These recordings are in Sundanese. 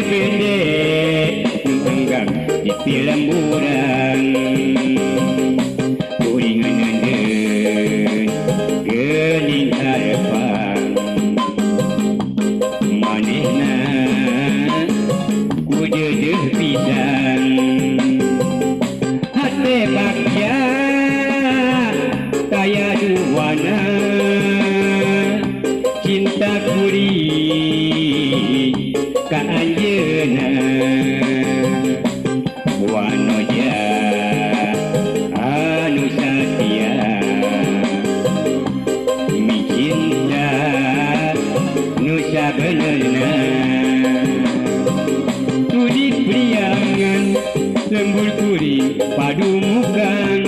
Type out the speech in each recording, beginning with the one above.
bende nunggang di pilemburan kuringan nanden gening harapan manehna ku jeudeuh pisan hate bagja kaya duana cinta kuring ka anjeunna wanoja anu satia mi cinta nu sabenerna tudi priangan lembur kuring padumukan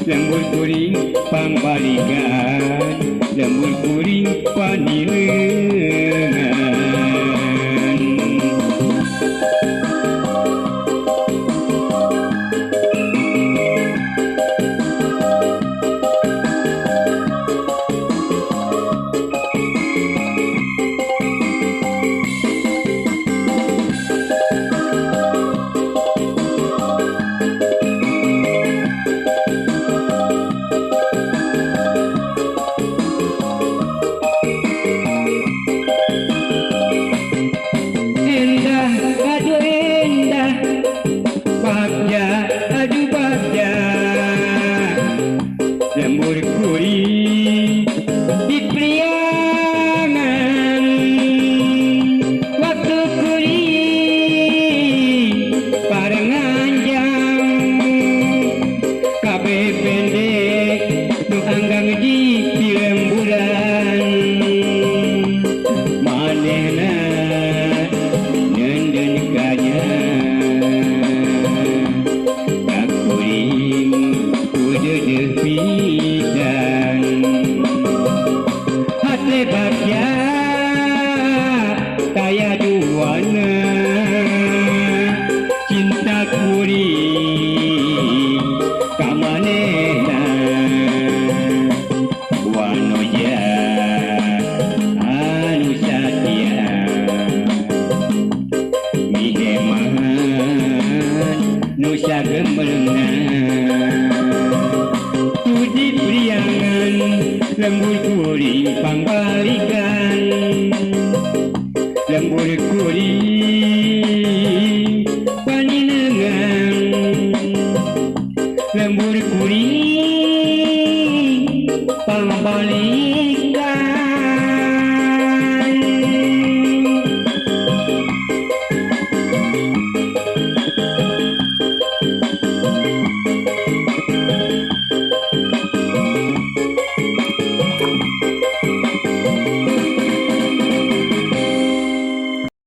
lembur kuring pangbalikan lembur kuring panileungan lembur kuring di priangan waktu kuring parenganjang kabeh pendek nu anggang di pilemburan manehna nenden kanya ka kuring ku jeudeuh pisan hate bagja kaya duana cinta kuring ka manehna wanoja anu satia miheman nu sagemerna tudi priangan lembur kuring pangbalikan lembur kuring panileungan lembur kuring